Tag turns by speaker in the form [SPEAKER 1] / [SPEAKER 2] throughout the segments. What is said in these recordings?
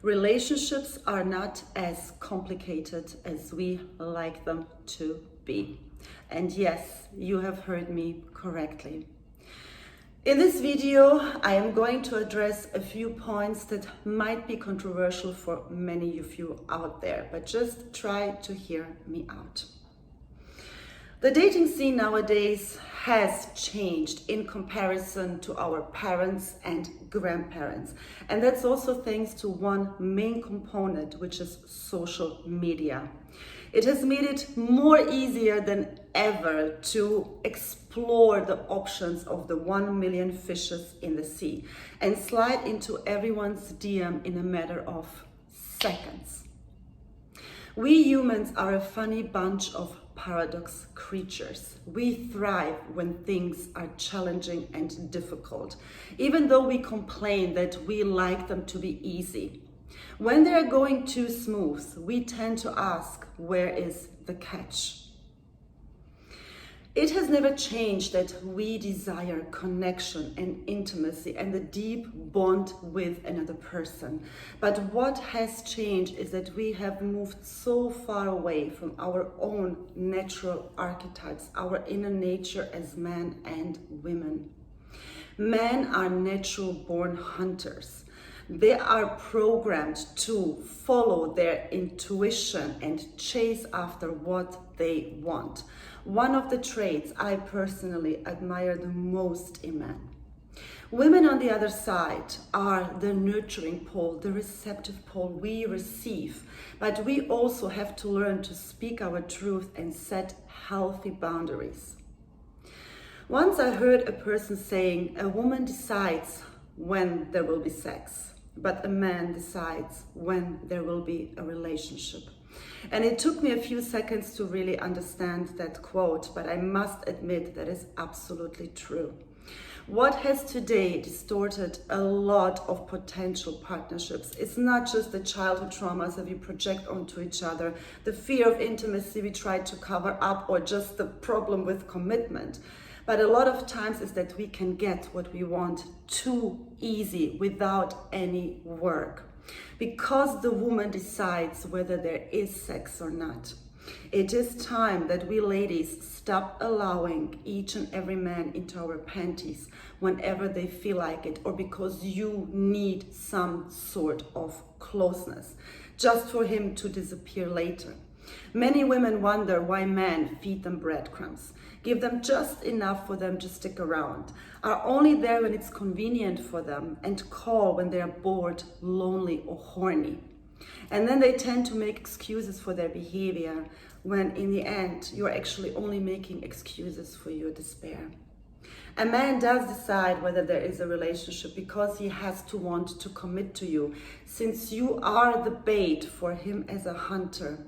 [SPEAKER 1] Relationships are not as complicated as we like them to be. And yes, you have heard me correctly. In this video, I am going to address a few points that might be controversial for many of you out there, but just try to hear me out. The dating scene nowadays has changed in comparison to our parents and grandparents. And that's also thanks to one main component, which is social media. It has made it more easier than ever to explore the options of the 1 million fishes in the sea and slide into everyone's DM in a matter of seconds. We humans are a funny bunch of paradox creatures. We thrive when things are challenging and difficult, even though we complain that we like them to be easy. When they're going too smooth, we tend to ask, where is the catch? It has never changed that we desire connection and intimacy and a deep bond with another person. But what has changed is that we have moved so far away from our own natural archetypes, our inner nature as men and women. Men are natural born hunters. They are programmed to follow their intuition and chase after what they want. One of the traits I personally admire the most in men. Women, on the other side, are the nurturing pole, the receptive pole. We receive, but we also have to learn to speak our truth and set healthy boundaries. Once I heard a person saying, a woman decides when there will be sex, but a man decides when there will be a relationship. And it took me a few seconds to really understand that quote, but I must admit that is absolutely true. What has today distorted a lot of potential partnerships is not just the childhood traumas that we project onto each other, the fear of intimacy we try to cover up, or just the problem with commitment. But a lot of times is that we can get what we want too easy without any work. Because the woman decides whether there is sex or not. It is time that we ladies stop allowing each and every man into our panties whenever they feel like it, or because you need some sort of closeness, just for him to disappear later. Many women wonder why men feed them breadcrumbs, give them just enough for them to stick around, are only there when it's convenient for them, and call when they are bored, lonely, or horny. And then they tend to make excuses for their behavior, when in the end, you're actually only making excuses for your despair. A man does decide whether there is a relationship because he has to want to commit to you. Since you are the bait for him as a hunter,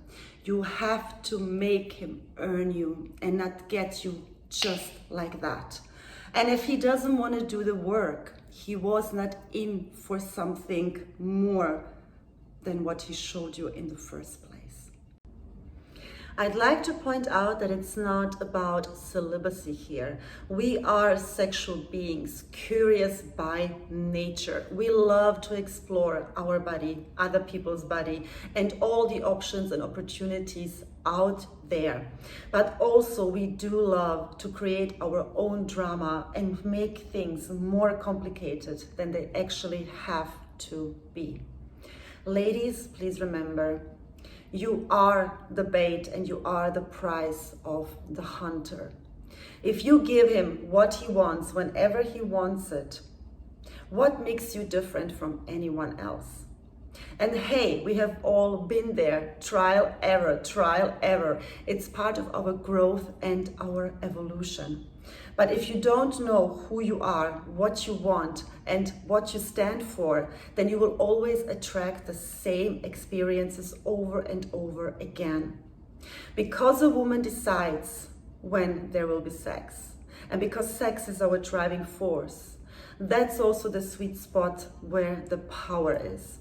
[SPEAKER 1] you have to make him earn you and not get you just like that. And if he doesn't want to do the work, he was not in for something more than what he showed you in the first place. I'd like to point out that it's not about celibacy here. We are sexual beings, curious by nature. We love to explore our body, other people's body, and all the options and opportunities out there. But also we do love to create our own drama and make things more complicated than they actually have to be. Ladies, please remember, you are the bait and you are the prize of the hunter. If you give him what he wants whenever he wants it, what makes you different from anyone else? And hey, we have all been there, trial, error. It's part of our growth and our evolution. But if you don't know who you are, what you want, and what you stand for, then you will always attract the same experiences over and over again. Because a woman decides when there will be sex, and because sex is our driving force, that's also the sweet spot where the power is.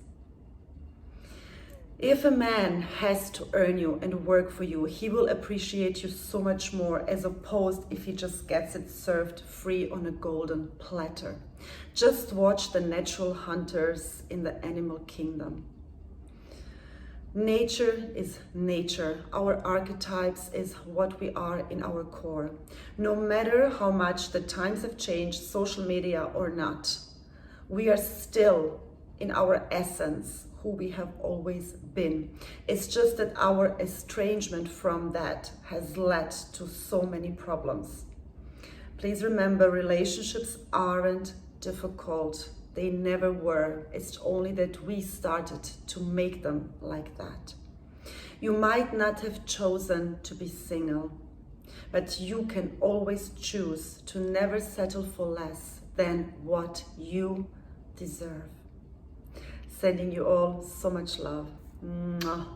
[SPEAKER 1] If a man has to earn you and work for you, he will appreciate you so much more, as opposed if he just gets it served free on a golden platter. Just watch the natural hunters in the animal kingdom. Nature is nature. Our archetypes is what we are in our core. No matter how much the times have changed, social media or not, we are still in our essence who we have always been. It's just that our estrangement from that has led to so many problems. Please remember, relationships aren't difficult. They never were. It's only that we started to make them like that. You might not have chosen to be single, but you can always choose to never settle for less than what you deserve. Sending you all so much love. Mwah.